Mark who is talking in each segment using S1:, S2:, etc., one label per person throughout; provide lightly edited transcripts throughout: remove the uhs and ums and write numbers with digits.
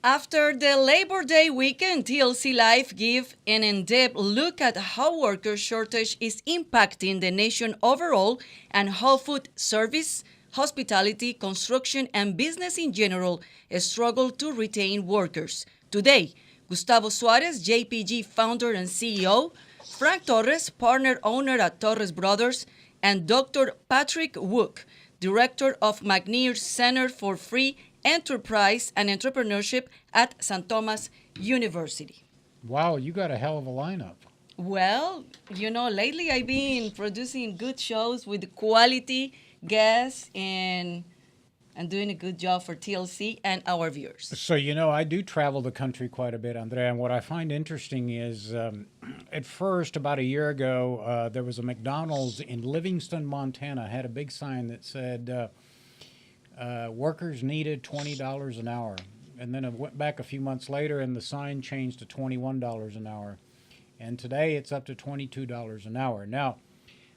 S1: After the Labor Day weekend, TLC Live give an in-depth look at how worker shortage is impacting the nation overall and how food service, hospitality, construction, and business in general struggle to retain workers. Today, Gustavo Suarez, JPG founder and CEO, Frank Torres, partner owner at Torres Brothers, and Dr. Patrick Wook, director of McNair Center for Free Enterprise and Entrepreneurship at St. Thomas University.
S2: Wow, you got a hell of a lineup.
S1: Well, lately I've been producing good shows with quality guests and doing a good job for TLC and our viewers.
S2: So, I do travel the country quite a bit, Andrea, and what I find interesting is at first, about a year ago, there was a McDonald's in Livingston, Montana, had a big sign that said, workers needed $20 an hour. And then it went back a few months later and the sign changed to $21 an hour. And today it's up to $22 an hour. Now,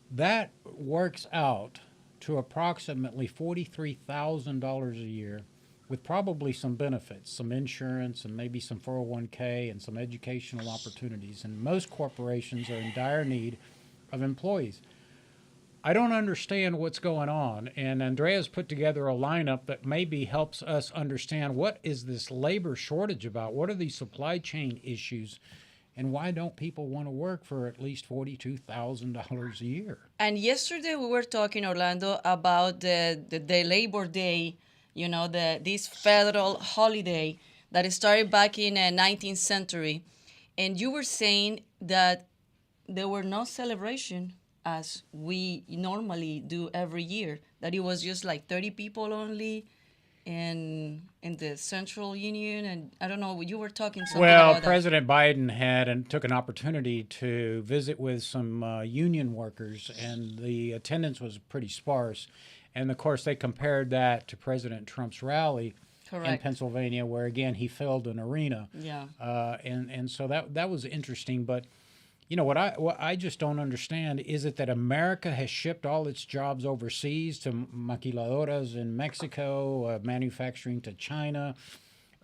S2: that works out to approximately $43,000 a year with probably some benefits, some insurance and maybe some 401k and some educational opportunities. And most corporations are in dire need of employees. I don't understand what's going on, and Andrea's put together a lineup that maybe helps us understand what is this labor shortage about, what are these supply chain issues, and why don't people want to work for at least $42,000 a year?
S1: And yesterday we were talking, Orlando, about the Labor Day, this federal holiday that started back in the 19th century. And you were saying that there were no celebration as we normally do every year, that it was just like 30 people only in the Central Union, and I don't know, you were talking something
S2: Well,
S1: about
S2: President Biden had and took an opportunity to visit with some union workers, and the attendance was pretty sparse. And of course, they compared that to President Trump's rally
S1: that.
S2: in
S1: Correct.
S2: Pennsylvania, where again he filled an arena.
S1: Yeah.
S2: And so that was interesting. But what I just don't understand is it that America has shipped all its jobs overseas to maquiladoras in Mexico, manufacturing to China.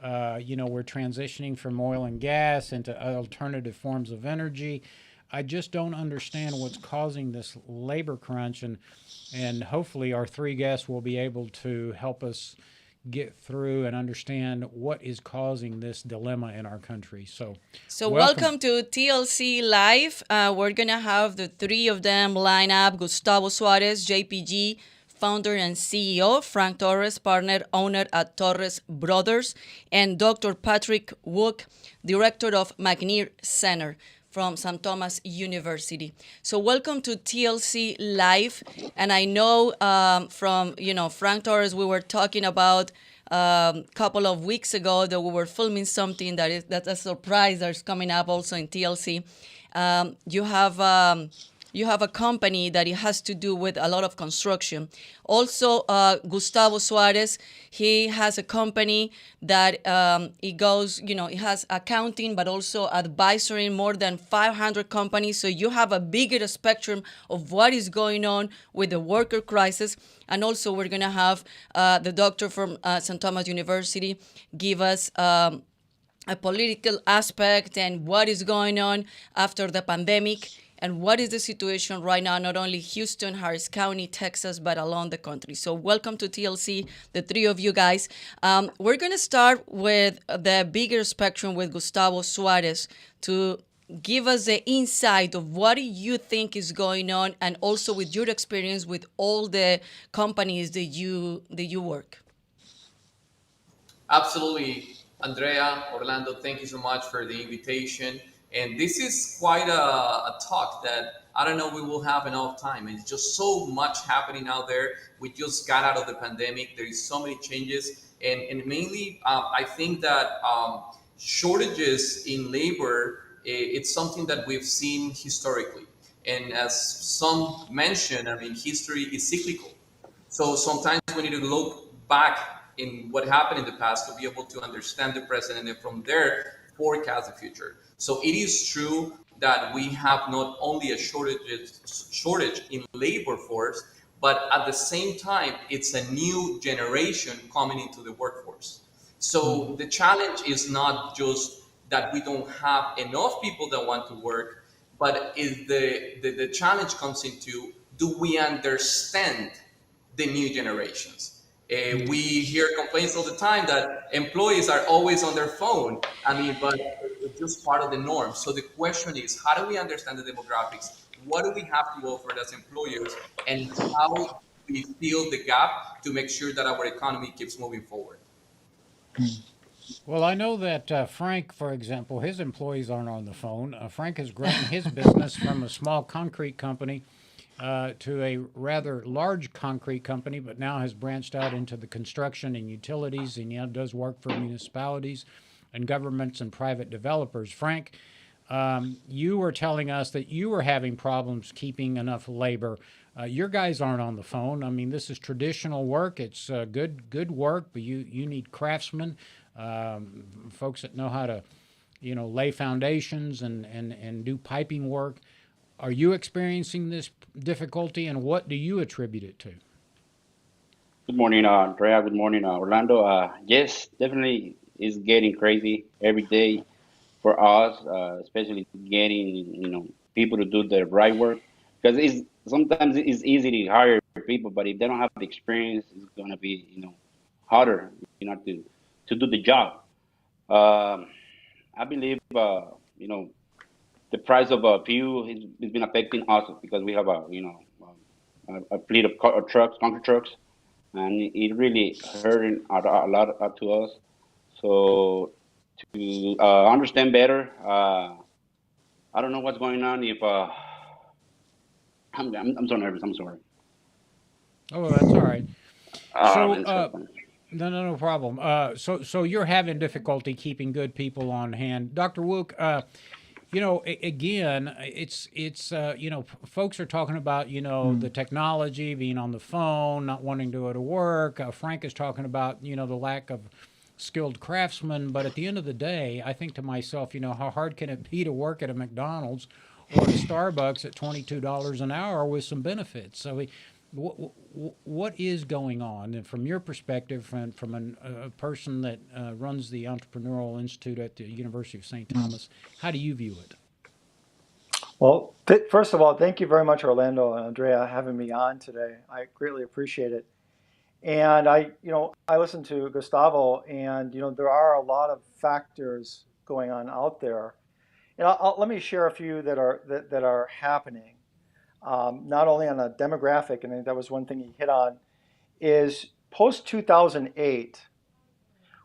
S2: We're transitioning from oil and gas into alternative forms of energy. I just don't understand what's causing this labor crunch, and hopefully our three guests will be able to help us get through and understand what is causing this dilemma in our country.
S1: So welcome to TLC Live. We're going to have the three of them line up: Gustavo Suarez, JPG, founder and CEO; Frank Torres, partner owner at Torres Brothers; and Dr. Patrick Wook, director of McNair Center from St. Thomas University. So welcome to TLC Live. And I know from, Frank Torres, we were talking about a couple of weeks ago that we were filming something that's a surprise that's coming up also in TLC. You have a company that it has to do with a lot of construction. Also, Gustavo Suarez, he has a company that it has accounting, but also advisory in more than 500 companies. So you have a bigger spectrum of what is going on with the worker crisis. And also, we're going to have the doctor from St. Thomas University give us a political aspect and what is going on after the pandemic. And what is the situation right now, not only Houston, Harris County, Texas, but along the country. So welcome to TLC, the three of you guys. We're going to start with the bigger spectrum with Gustavo Suarez to give us the insight of what do you think is going on, and also with your experience with all the companies that you work.
S3: Absolutely, Andrea, Orlando, thank you so much for the invitation. And this is quite a talk that I don't know we will have enough time. It's just so much happening out there. We just got out of the pandemic. There is so many changes. And mainly, I think that shortages in labor, it's something that we've seen historically. And as some mentioned, I mean, history is cyclical. So sometimes we need to look back in what happened in the past to be able to understand the present, and then from there forecast the future. So it is true that we have not only a shortage in labor force, but at the same time, it's a new generation coming into the workforce. So the challenge is not just that we don't have enough people that want to work, but is the challenge comes into, do we understand the new generations? We hear complaints all the time that employees are always on their phone. I mean, but it's just part of the norm. So the question is, how do we understand the demographics? What do we have to offer as employers, and how do we fill the gap to make sure that our economy keeps moving forward?
S2: Well, I know that Frank, for example, his employees aren't on the phone. Frank has grown his business from a small concrete company to a rather large concrete company, but now has branched out into the construction and utilities, and now does work for municipalities and governments and private developers. Frank, you were telling us that you were having problems keeping enough labor. Your guys aren't on the phone. I mean, this is traditional work. It's good work, but you need craftsmen, folks that know how to, lay foundations and do piping work. Are you experiencing this difficulty, and what do you attribute it to?
S4: Good morning, Andrea. Good morning, Orlando. Yes, definitely is getting crazy every day for us, especially getting people to do the right work. Because it's sometimes it's easy to hire people, but if they don't have the experience, it's gonna be harder, to do the job. Um, I believe the price of fuel has been affecting us because we have a fleet of trucks, concrete trucks, and it really hurting a lot to us. So to understand better, I don't know what's going on. If I'm so nervous. I'm sorry.
S2: Oh, that's all right. So,
S4: Man, sorry.
S2: no problem. So you're having difficulty keeping good people on hand, Dr. Wook. Again, it's folks are talking about the technology, being on the phone, not wanting to go to work. Frank is talking about the lack of skilled craftsmen. But at the end of the day, I think to myself, how hard can it be to work at a McDonald's or a Starbucks at $22 an hour with some benefits? So what is going on? And from your perspective, from a person that runs the Entrepreneurial Institute at the University of St. Thomas, how do you view it?
S5: Well, first of all, thank you very much, Orlando and Andrea, having me on today. I greatly appreciate it. And I listened to Gustavo, and there are a lot of factors going on out there. And let me share a few that are happening. Not only on a demographic, and I think that was one thing he hit on, is post 2008,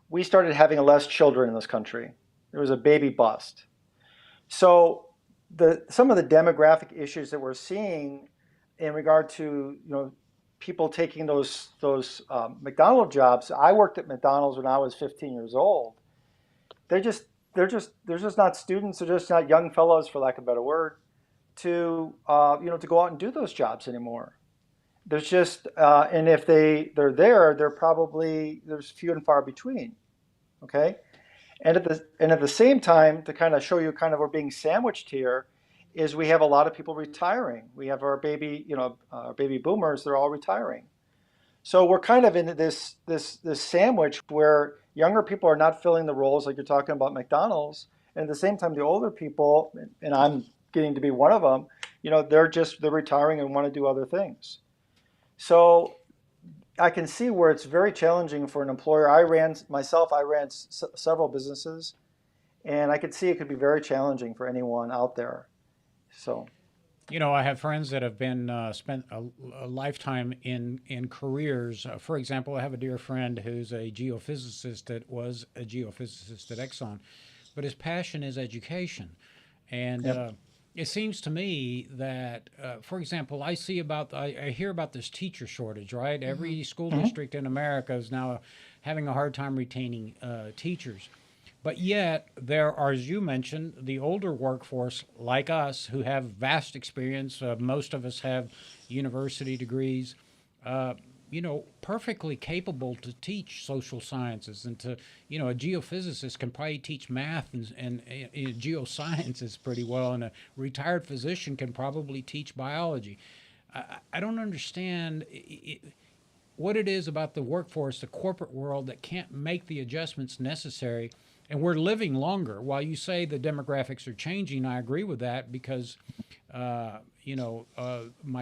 S5: we started having less children in this country. There was a baby bust. So some of the demographic issues that we're seeing in regard to people taking those McDonald's jobs. I worked at McDonald's when I was 15 years old. They're just not students. They're just not young fellows, for lack of a better word, to to go out and do those jobs anymore. There's just and if they're there, there's few and far between. Okay. And at the same time, to kind of show you kind of we're being sandwiched here, is we have a lot of people retiring. We have our baby boomers. They're all retiring. So we're kind of in this sandwich where younger people are not filling the roles like you're talking about McDonald's, and at the same time, the older people, and I'm getting to be one of them, they're retiring and want to do other things. So I can see where it's very challenging for an employer. I ran several businesses, and I could see it could be very challenging for anyone out there. So,
S2: I have friends that have been spent a lifetime in careers. For example, I have a dear friend who's a geophysicist that was a geophysicist at Exxon, but his passion is education, and
S5: yep.
S2: it seems to me that, for example, I hear about this teacher shortage, right? Every school district in America is now having a hard time retaining teachers. But yet, there are, as you mentioned, the older workforce like us who have vast experience. Most of us have university degrees. Perfectly capable to teach social sciences, and a geophysicist can probably teach math and geosciences pretty well, and a retired physician can probably teach biology. I don't understand. what it is about the workforce, the corporate world, that can't make the adjustments necessary. And we're living longer. While you say the demographics are changing, I agree with that because, my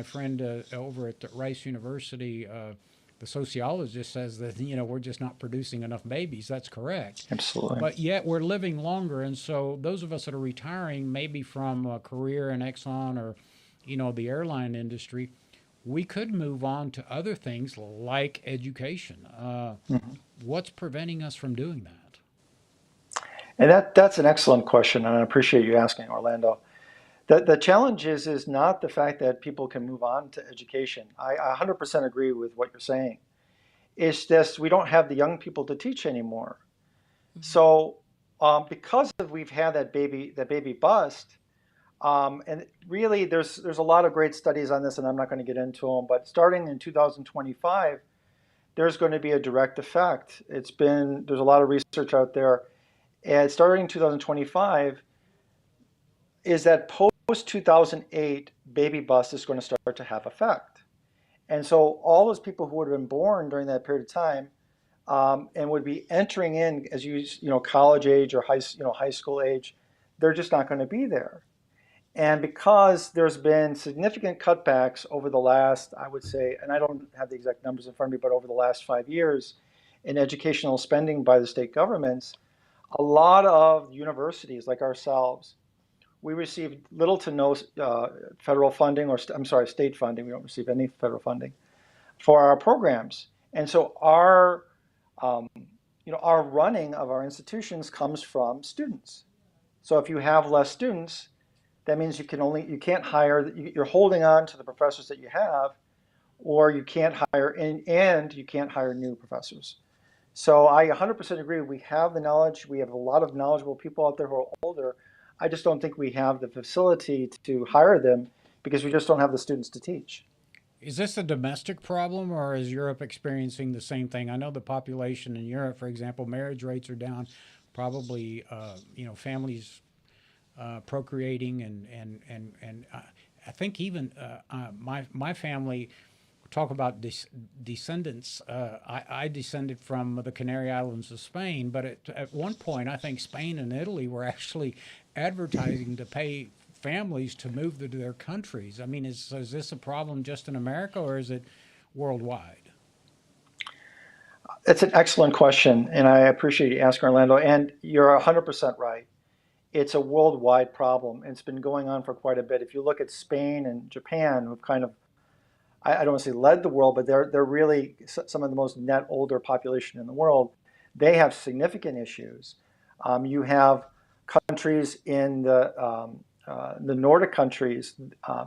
S2: friend over at Rice University, the sociologist says that, we're just not producing enough babies. That's correct.
S5: Absolutely.
S2: But yet we're living longer. And so those of us that are retiring, maybe from a career in Exxon or, the airline industry, we could move on to other things like education. What's preventing us from doing that?
S5: And that's an excellent question, and I appreciate you asking, Orlando. The challenge is not the fact that people can move on to education. I 100% agree with what you're saying. It's just we don't have the young people to teach anymore. So because we've had that baby bust, and really there's a lot of great studies on this, and I'm not going to get into them. But starting in 2025, there's going to be a direct effect. There's a lot of research out there, and starting in 2025, is that post 2008 baby bust is going to start to have effect. And so all those people who would have been born during that period of time and would be entering in as college age or high school age, they're just not going to be there. And because there's been significant cutbacks over the last, I would say, and I don't have the exact numbers in front of me, but over the last 5 years in educational spending by the state governments, a lot of universities like ourselves, we receive little to no federal funding, or state funding. We don't receive any federal funding for our programs, and so our running of our institutions comes from students. So if you have less students, that means you can't hire. You're holding on to the professors that you have, or you can't hire and you can't hire new professors. So I 100% agree. We have the knowledge. We have a lot of knowledgeable people out there who are older. I just don't think we have the facility to hire them because we just don't have the students to teach.
S2: Is this a domestic problem, or is Europe experiencing the same thing? I know the population in Europe, for example, marriage rates are down, probably, families procreating, and I think even my family. Talk about descendants. I descended from the Canary Islands of Spain, but at one point, I think Spain and Italy were actually advertising to pay families to move to their countries. I mean, is this a problem just in America, or is it worldwide?
S5: It's an excellent question, and I appreciate you asking, Orlando. And you're 100% right. It's a worldwide problem, and it's been going on for quite a bit. If you look at Spain and Japan, who've kind of, I don't want to say led the world, but they're really some of the most net older population in the world. They have significant issues. You have countries in the Nordic countries,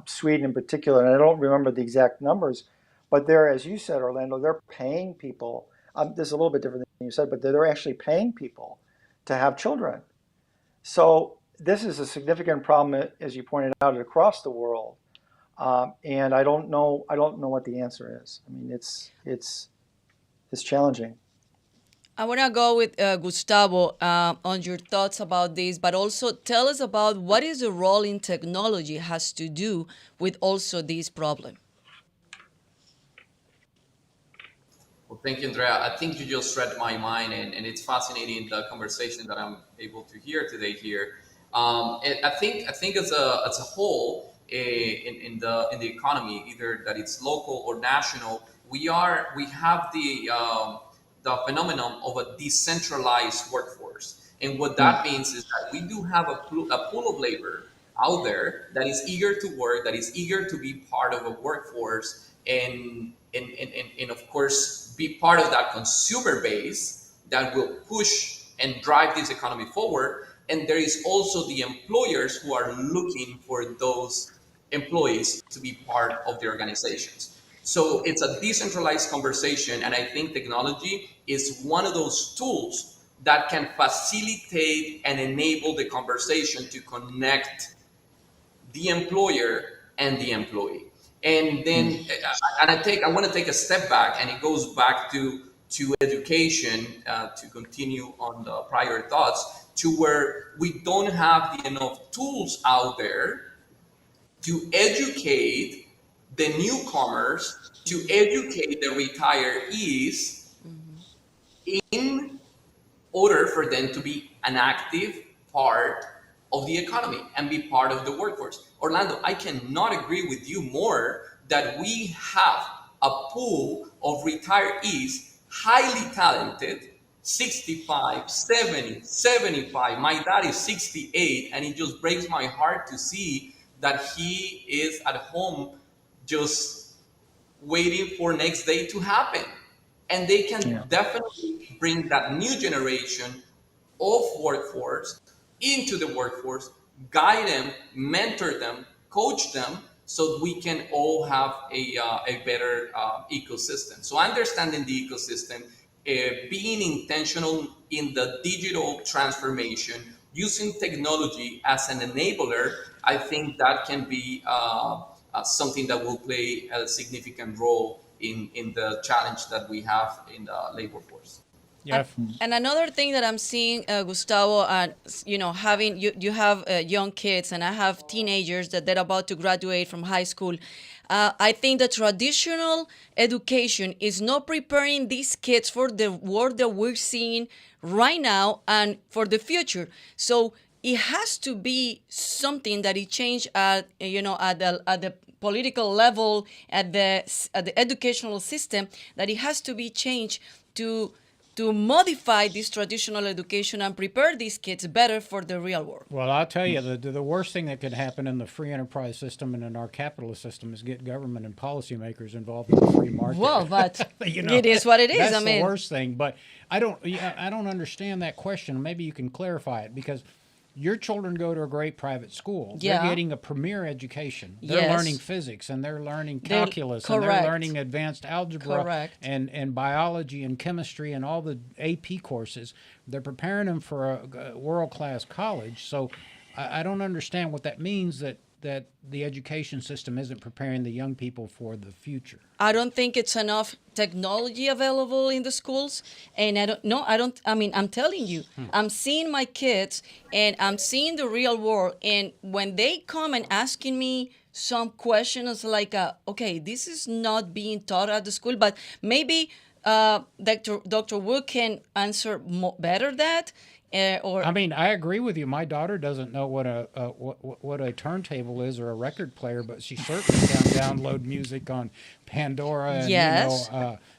S5: Sweden in particular, and I don't remember the exact numbers, but they're, as you said, Orlando, they're paying people. This is a little bit different than you said, but they're actually paying people to have children. So this is a significant problem, as you pointed out, across the world. And I don't know what the answer is. I mean, it's challenging.
S1: I want to go with Gustavo on your thoughts about this, but also tell us about what is the role in technology has to do with also this problem.
S3: Well, thank you, Andrea. I think you just read my mind, and it's fascinating the conversation that I'm able to hear today here. I think as a whole in the economy, either that it's local or national, we have the phenomenon of a decentralized workforce, and what that means is that we do have a pool of labor out there that is eager to work, that is eager to be part of a workforce, and of course be part of that consumer base that will push and drive this economy forward. And there is also the employers who are looking for those employees to be part of the organizations. So it's a decentralized conversation, and I think technology is one of those tools that can facilitate and enable the conversation to connect the employer and the employee. And then, I want to take a step back, and it goes back to education, to continue on the prior thoughts, to where we don't have enough tools out there to educate the newcomers to educate the retirees in order for them to be an active part of the economy and be part of the workforce. Orlando, I cannot agree with you more that we have a pool of retirees, highly talented, 65, 70, 75. My dad is 68, and it just breaks my heart to see that he is at home just waiting for next day to happen. And they can
S5: Yeah.
S3: definitely bring that new generation of workforce into the workforce, guide them, mentor them, coach them, so we can all have a better ecosystem. So understanding the ecosystem, being intentional in the digital transformation, using technology as an enabler, I think that can be something that will play a significant role in the challenge that we have in the labor force.
S2: Yeah.
S1: And another thing that I'm seeing, Gustavo, and having you have young kids, and I have teenagers that they're about to graduate from high school. I think the traditional education is not preparing these kids for the world that we're seeing right now and for the future. So it has to be something that it change at at the political level, at the educational system, that it has to be changed to modify this traditional education and prepare these kids better for the real world.
S2: Well, I'll tell you, the worst thing that could happen in the free enterprise system and in our capitalist system is get government and policymakers involved in the free market.
S1: Well, but
S2: You
S1: it is what it is.
S2: That's
S1: I mean,
S2: the worst thing. But I don't understand that question. Maybe you can clarify it, because your children go to a great private school.
S1: Yeah.
S2: They're getting a premier education. They're
S1: Yes.
S2: learning physics, and they're learning
S1: They're-
S2: calculus, and they're
S1: correct.
S2: learning advanced algebra
S1: Correct.
S2: and biology and chemistry and all the AP courses. They're preparing them for a world-class college. So I don't understand what that means, that the education system isn't preparing the young people for the future.
S1: I don't think it's enough technology available in the schools. And I'm telling you, I'm seeing my kids and I'm seeing the real world. And when they come and asking me some questions like, okay, this is not being taught at the school, but maybe Dr. Wook can answer better that. Or
S2: I mean, I agree with you. My daughter doesn't know what a turntable is or a record player, but she certainly can download music on Pandora and
S1: Yes.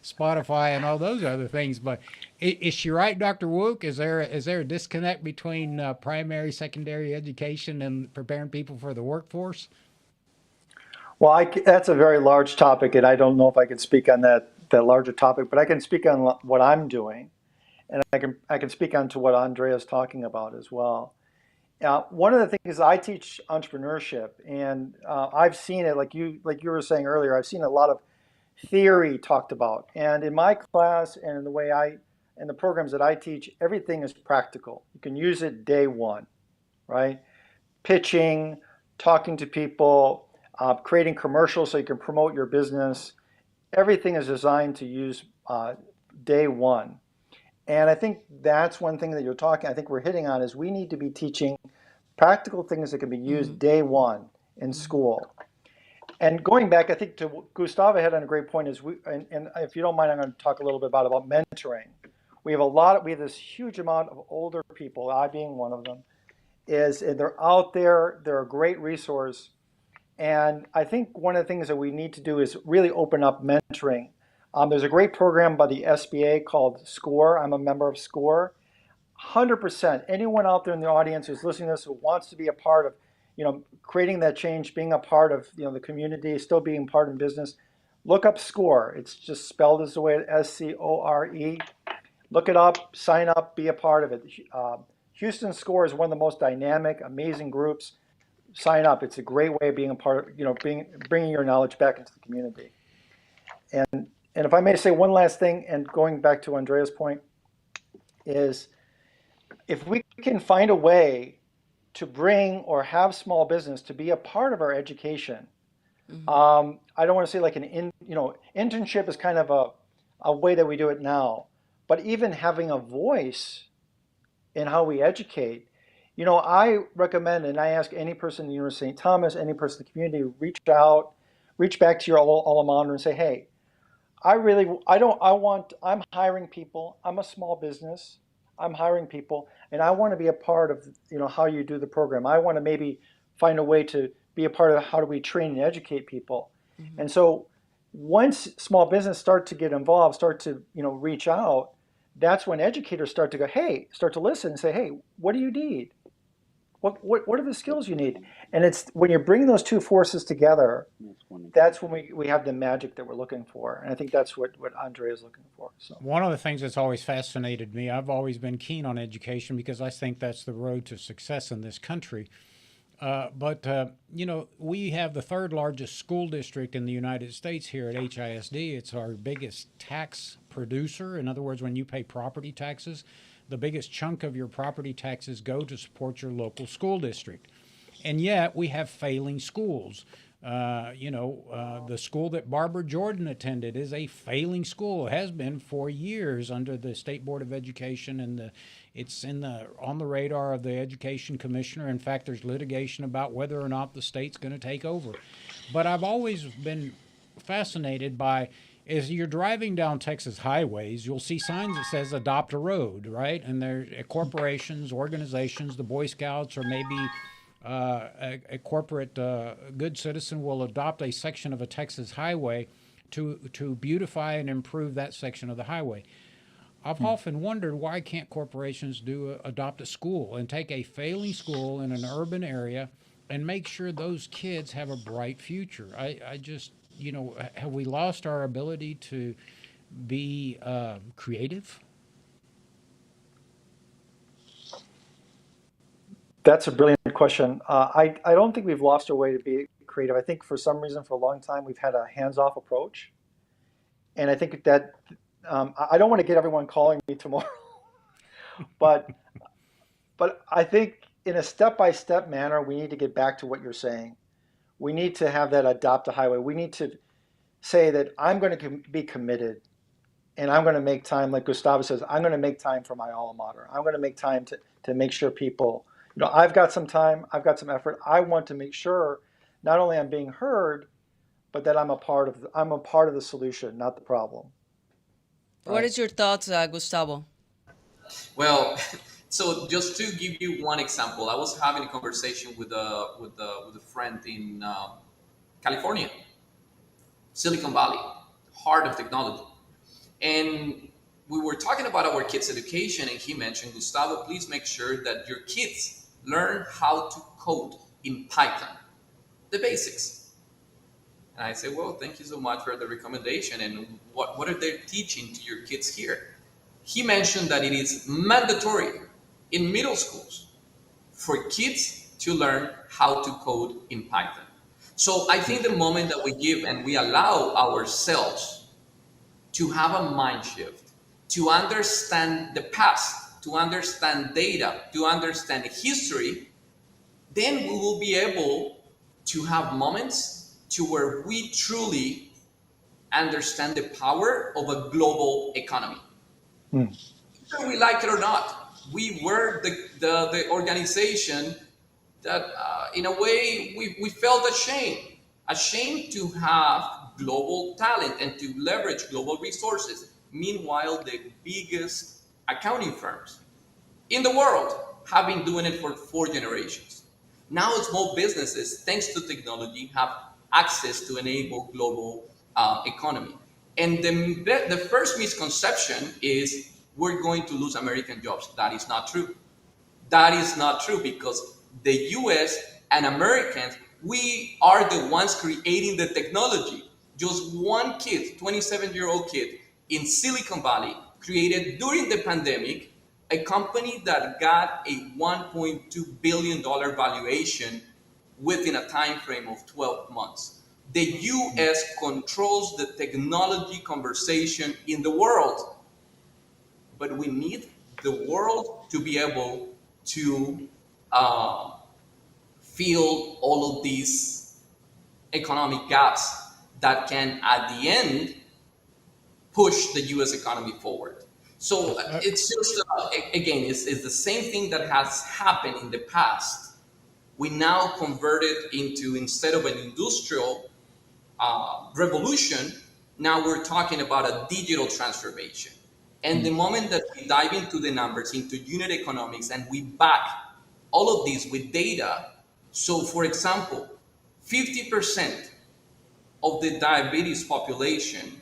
S2: Spotify and all those other things. But is she right, Dr. Wook? Is there a disconnect between primary, secondary education and preparing people for the workforce?
S5: Well, that's a very large topic, and I don't know if I can speak on that larger topic, but I can speak on what I'm doing, and I can speak on to what Andrea's talking about as well. One of the things is I teach entrepreneurship, and I've seen it like you were saying earlier. I've seen a lot of theory talked about, and in my class and in the programs that I teach, everything is practical. You can use it day one, right? Pitching, talking to people, creating commercials so you can promote your business. Everything is designed to use day one. And I think that's one thing that I think we're hitting on, is we need to be teaching practical things that can be used day one in school. And going back, I think to Gustavo had on a great point, and if you don't mind, I'm going to talk a little bit about mentoring. We have this huge amount of older people, I being one of them, and they're out there, they're a great resource. And I think one of the things that we need to do is really open up mentoring. There's a great program by the SBA called SCORE. I'm a member of SCORE. 100%, anyone out there in the audience who's listening to this who wants to be a part of, creating that change, being a part of, the community, still being part of business, look up SCORE. It's just spelled as the way, SCORE. Look it up, sign up, be a part of it. Houston SCORE is one of the most dynamic, amazing groups. Sign up. It's a great way of being a part of, bringing your knowledge back into the community. And if I may say one last thing, and going back to Andrea's point, is if we can find a way to bring or have small business to be a part of our education, I don't want to say like internship is kind of a way that we do it now, but even having a voice in how we educate, I recommend, and I ask any person in the University of St. Thomas, any person in the community, reach out, reach back to your alma mater and say, hey, I'm hiring people. I'm a small business. I'm hiring people, and I want to be a part of, how you do the program. I want to maybe find a way to be a part of how do we train and educate people.
S1: Mm-hmm.
S5: And so once small business start to get involved, start to, reach out, that's when educators start to go, hey, start to listen and say, hey, what do you need? What are the skills you need? And it's when you bring those two forces together, that's when we have the magic that we're looking for. And I think that's what Andre is looking for. So
S2: One of the things that's always fascinated me, I've always been keen on education because I think that's the road to success in this country. But we have the third largest school district in the United States here at HISD. It's our biggest tax producer. In other words, when you pay property taxes, the biggest chunk of your property taxes go to support your local school district. And yet we have failing schools. The school that Barbara Jordan attended is a failing school. It has been for years under the State Board of Education, and it's on the radar of the Education Commissioner. In fact, there's litigation about whether or not the state's going to take over. But I've always been fascinated by, as you're driving down Texas highways, you'll see signs that says adopt a road, right? And there are corporations, organizations, the Boy Scouts, or maybe a corporate good citizen will adopt a section of a Texas highway to beautify and improve that section of the highway. I've often wondered, why can't corporations adopt a school and take a failing school in an urban area and make sure those kids have a bright future? I just, have we lost our ability to be creative?
S5: that's a brilliant question. I don't think we've lost our way to be creative. I think for some reason, for a long time, we've had a hands-off approach. And I think that I don't want to get everyone calling me tomorrow, but I think in a step-by-step manner, we need to get back to what you're saying. We need to have that adopt a highway. We need to say that I'm going to be committed, and I'm going to make time, like Gustavo says, I'm going to make time for my alma mater. I'm going to make time to make sure people, I've got some time, I've got some effort. I want to make sure not only I'm being heard, but that I'm a part of the solution, not the problem.
S1: What is your thoughts, Gustavo?
S3: Well, so just to give you one example, I was having a conversation with a friend in California, Silicon Valley, heart of technology, and we were talking about our kids' education, and he mentioned, Gustavo, please make sure that your kids learn how to code in Python, the basics. And I said, well, thank you so much for the recommendation. And what are they teaching to your kids here? He mentioned that it is mandatory in middle schools for kids to learn how to code in Python. So I think the moment that we give and we allow ourselves to have a mind shift, to understand the past, to understand data, to understand history, then we will be able to have moments to where we truly understand the power of a global economy. Whether we like it or not, we were the organization that, in a way, we felt ashamed to have global talent and to leverage global resources. Meanwhile, the biggest accounting firms in the world have been doing it for 4 generations. Now small businesses, thanks to technology, have access to enable global economy. And the first misconception is we're going to lose American jobs. That is not true. That is not true, because the US and Americans, we are the ones creating the technology. Just one kid, 27-year-old kid in Silicon Valley, created during the pandemic a company that got a $1.2 billion valuation within a time frame of 12 months. The US controls the technology conversation in the world, but we need the world to be able to fill all of these economic gaps that can, at the end, push the US economy forward. So it's just, again, it's the same thing that has happened in the past. We now convert it into, instead of an industrial revolution, now we're talking about a digital transformation. And the moment that we dive into the numbers, into unit economics, and we back all of this with data, so for example, 50% of the diabetes population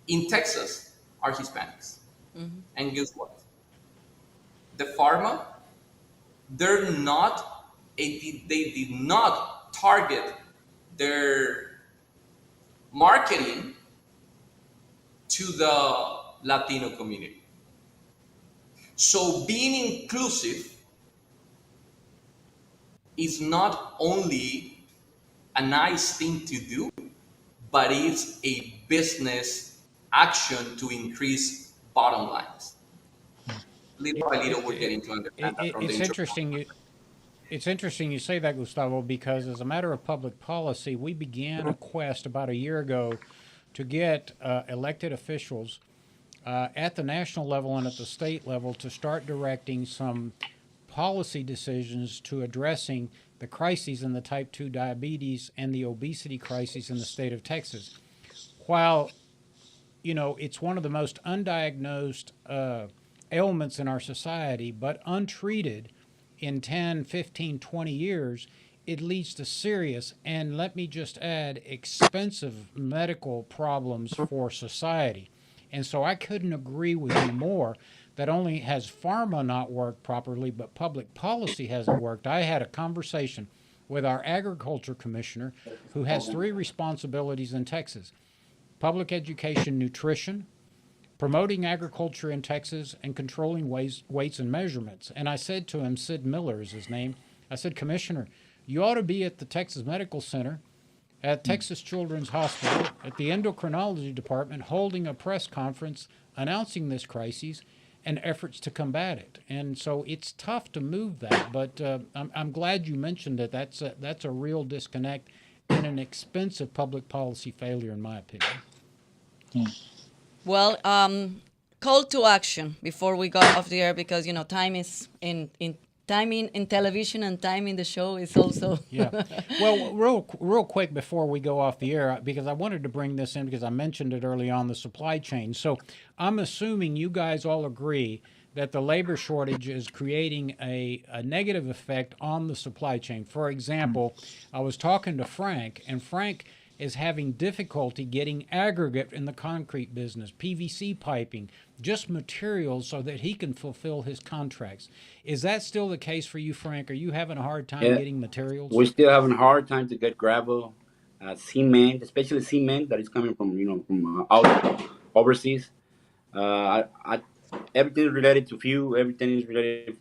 S3: in Texas are Hispanics. And guess what? The pharma, they're not, they did not target their marketing to the Latino community. So being inclusive is not only a nice thing to do, but it's a business action to increase bottom lines. Little by little, we're getting to understand that from the
S2: It's interesting.
S3: entrepreneur.
S2: It's interesting you say that, Gustavo, because as a matter of public policy, we began a quest about a year ago to get elected officials at the national level and at the state level to start directing some policy decisions to addressing the crises in the type 2 diabetes and the obesity crises in the state of Texas. While, it's one of the most undiagnosed ailments in our society, but untreated in 10, 15, 20 years, it leads to serious and, let me just add, expensive medical problems for society. And so I couldn't agree with you more that only has pharma not worked properly, but public policy hasn't worked. I had a conversation with our agriculture commissioner who has 3 responsibilities in Texas: public education, nutrition, promoting agriculture in Texas, and controlling weights and measurements. And I said to him, Sid Miller is his name, I said, Commissioner, you ought to be at the Texas Medical Center, at Texas Children's Hospital, at the endocrinology department, holding a press conference announcing this crisis and efforts to combat it. And so it's tough to move that, but I'm glad you mentioned that. That's a real disconnect and an expensive public policy failure, in my opinion.
S1: Well, call to action before we go off the air, because time is in timing in television, and time in the show is also
S2: Yeah. Well, real quick before we go off the air, because I wanted to bring this in because I mentioned it early on, the supply chain. So I'm assuming you guys all agree that the labor shortage is creating a negative effect on the supply chain. For example, I was talking to Frank, and Frank is having difficulty getting aggregate in the concrete business, PVC piping, just materials so that he can fulfill his contracts. Is that still the case for you, Frank? Are you having a hard time getting materials?
S4: We're still having a hard time to get gravel, cement, especially cement that is coming from overseas. Everything is related to fuel. Everything is related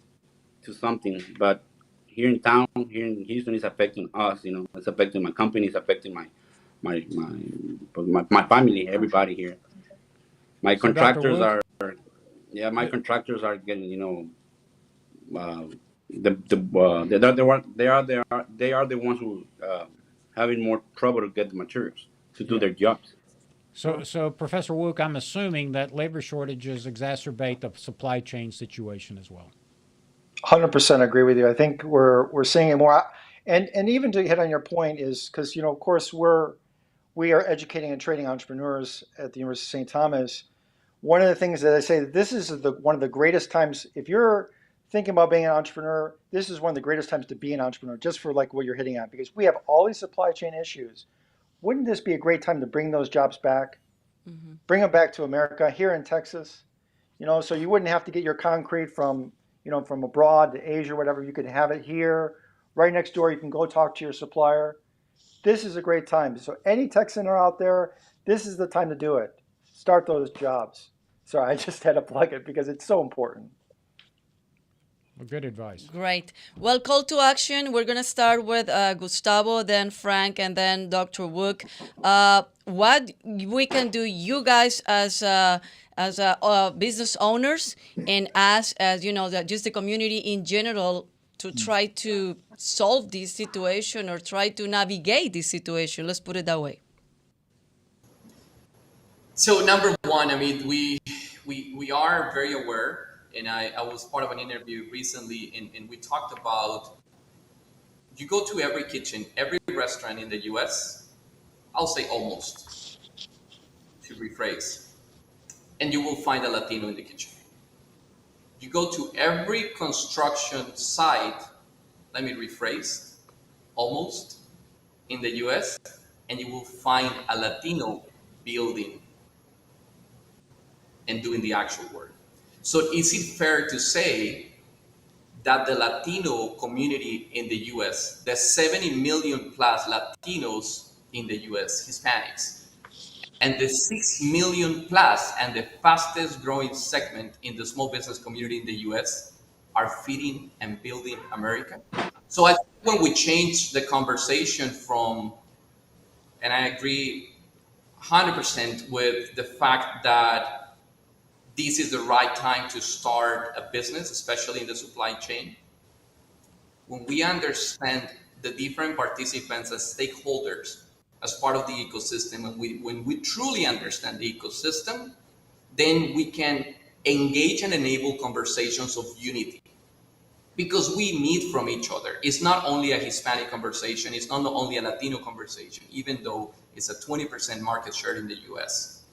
S4: to something. But here in town, here in Houston, it's affecting us. It's affecting my company. It's affecting my family. Everybody here. My
S2: So, Dr.
S4: contractors
S2: Wook,
S4: my contractors are getting uh, they are the ones who having more trouble to get the materials to do
S2: yeah.
S4: their jobs.
S2: So Professor Wook, I'm assuming that labor shortages exacerbate the supply chain situation as well.
S5: 100% agree with you. I think we're seeing it more, and even to hit on your point is because of course we are educating and training entrepreneurs at the University of St. Thomas. One of the things that I say, this is one of the greatest times, if you're thinking about being an entrepreneur, this is one of the greatest times to be an entrepreneur, just for like what you're hitting at, because we have all these supply chain issues. Wouldn't this be a great time to bring those jobs back, bring them back to America here in Texas? So you wouldn't have to get your concrete from abroad to Asia or whatever. You could have it here, right next door. You can go talk to your supplier. This is a great time. So any Texaner out there, this is the time to do it. Start those jobs. Sorry, I just had to plug it because it's so important.
S2: Well, good advice.
S1: great. Well, call to action. We're gonna start with Gustavo, then Frank, and then Dr. Wook. What we can do, you guys as business owners, and us as just the community in general, to try to solve this situation or try to navigate this situation. Let's put it that way.
S3: So number one, I mean, we are very aware, and I was part of an interview recently, and we talked about, you go to every kitchen, every restaurant in the U.S., I'll say almost, to rephrase, and you will find a Latino in the kitchen. You go to every construction site, let me rephrase, almost, in the US, and you will find a Latino building and doing the actual work. So is it fair to say that the Latino community in the US, the 70 million plus Latinos in the US, Hispanics, and the 6 million plus and the fastest growing segment in the small business community in the US are feeding and building America? So I think when we change the conversation from, and I agree 100% with the fact that this is the right time to start a business, especially in the supply chain. When we understand the different participants as stakeholders, as part of the ecosystem, and when we truly understand the ecosystem, then we can engage and enable conversations of unity because we need from each other. It's not only a Hispanic conversation, it's not only a Latino conversation, even though it's a 20% market share in the US.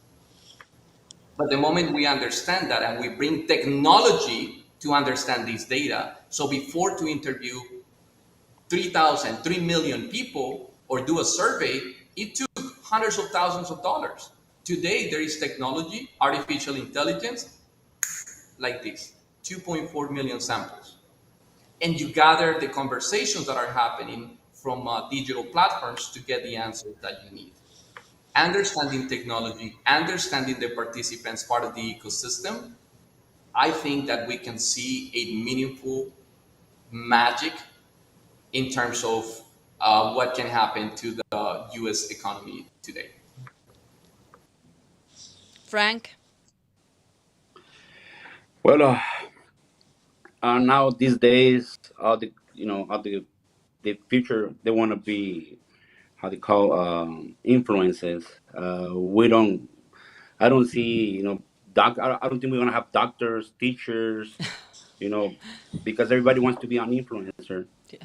S3: But the moment we understand that and we bring technology to understand this data, so before to interview 3 million people or do a survey, it took hundreds of thousands of dollars. Today, there is technology, artificial intelligence, like this, 2.4 million samples. And you gather the conversations that are happening from digital platforms to get the answers that you need. Understanding technology, understanding the participants part of the ecosystem, I think that we can see a meaningful magic in terms of what can happen to the US economy today.
S1: Frank?
S4: Well, now these days, all the future they want to be how they call influences. We don't. I don't see I don't think we're gonna have doctors, teachers, you know, because everybody wants to be an influencer.
S1: Yeah.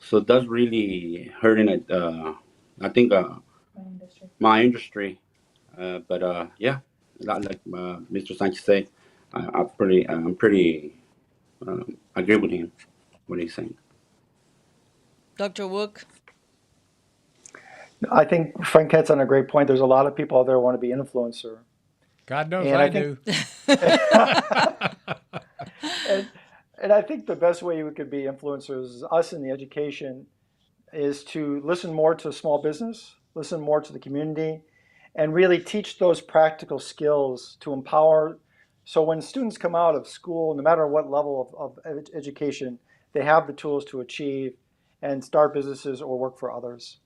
S4: So that's really hurting it. I think my industry. But yeah, like Mr. Sanchez said, I'm pretty agree with him what he's saying.
S1: Dr. Wook?
S5: I think Frank hits on a great point. There's a lot of people out there who want to be influencer.
S2: God knows
S5: And
S2: I
S5: I think,
S2: do.
S5: and I think the best way we could be influencers, us in the education, is to listen more to small business, listen more to the community, and really teach those practical skills to empower. So when students come out of school, no matter what level of education, they have the tools to achieve and start businesses or work for others.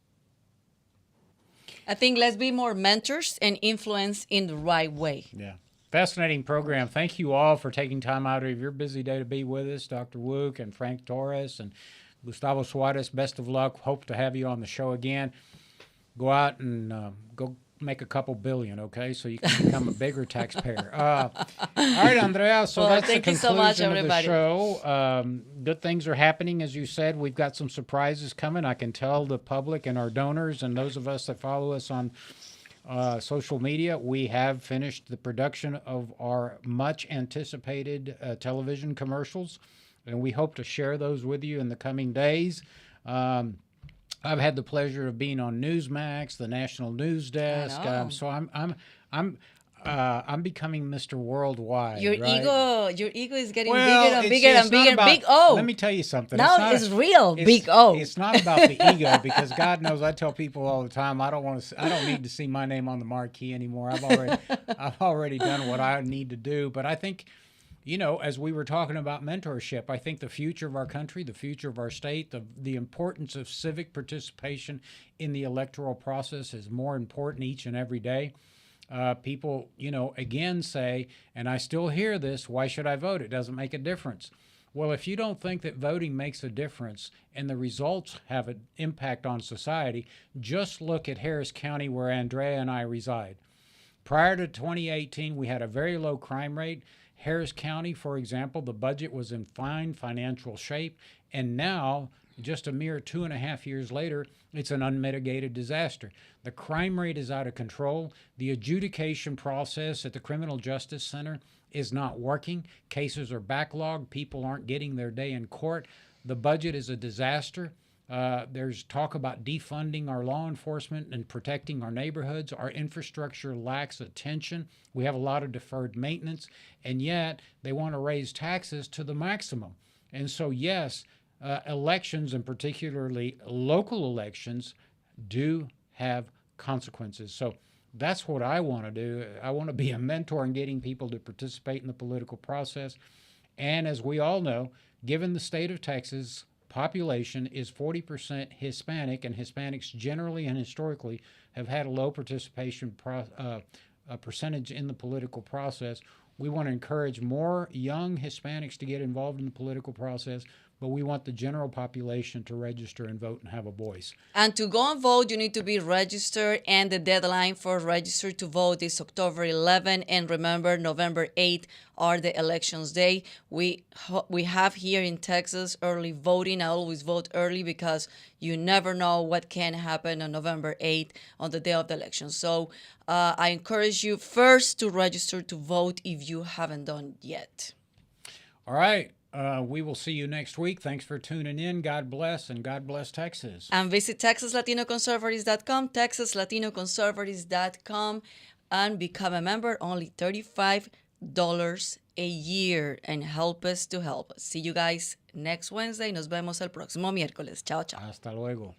S1: I think let's be more mentors and influence in the right way.
S2: Yeah. Fascinating program. Thank you all for taking time out of your busy day to be with us, Dr. Wook and Frank Torres and Gustavo Suarez. Best of luck. Hope to have you on the show again. Go out and go make a couple billion, okay? So you can become a bigger taxpayer. All right, Andrea. So
S1: Well,
S2: that's the
S1: thank you
S2: conclusion
S1: so much,
S2: of the
S1: everybody.
S2: show. Good things are happening, as you said. We've got some surprises coming. I can tell the public and our donors and those of us that follow us on social media, we have finished the production of our much anticipated television commercials, and we hope to share those with you in the coming days. I've had the pleasure of being on Newsmax, the national news desk. So I'm becoming Mr. Worldwide.
S1: Your
S2: right?
S1: ego is getting
S2: Well,
S1: bigger and
S2: it's-
S1: bigger
S2: it's
S1: and
S2: not
S1: bigger.
S2: about-
S1: Big O.
S2: Let me tell you something.
S1: Now it's real big O.
S2: It's not about the ego because God knows I tell people all the time I don't need to see my name on the marquee anymore. I've already done what I need to do. But I think, as we were talking about mentorship, I think the future of our country, the future of our state, the importance of civic participation in the electoral process is more important each and every day. People, again say, and I still hear this, why should I vote? It doesn't make a difference. Well, if you don't think that voting makes a difference and the results have an impact on society, just look at Harris County where Andrea and I reside. Prior to 2018, we had a very low crime rate. Harris County, for example, the budget was in fine financial shape. And now, just a mere 2.5 years later, It's an unmitigated disaster. The crime rate is out of control. The adjudication process at the Criminal Justice Center is not working. Cases are backlogged. People aren't getting their day in court. The budget is a disaster. There's talk about defunding our law enforcement and protecting our neighborhoods. Our infrastructure lacks attention. We have a lot of deferred maintenance, and yet they want to raise taxes to the maximum. And so, yes, elections, and particularly local elections, do have consequences. So that's what I want to do. I want to be a mentor in getting people to participate in the political process. And as we all know, given the state of Texas, population is 40% Hispanic, and Hispanics generally and historically have had a low participation percentage in the political process. We want to encourage more young Hispanics to get involved in the political process, but we want the general population to register and vote and have a voice.
S1: And to go and vote, you need to be registered, and the deadline for register to vote is October 11. And remember, November 8 are the elections day. We have here in Texas early voting. I always vote early because you never know what can happen on November 8 on the day of the election. So I encourage you first to register to vote if you haven't done yet.
S2: All right. We will see you next week. Thanks for tuning in. God bless, and God bless Texas.
S1: And visit TexasLatinoConservatives.com, TexasLatinoConservatives.com, and become a member, only $35 a year, and help us to help us. See you guys next Wednesday. Nos vemos el próximo miércoles. Chao, chao.
S2: Hasta luego.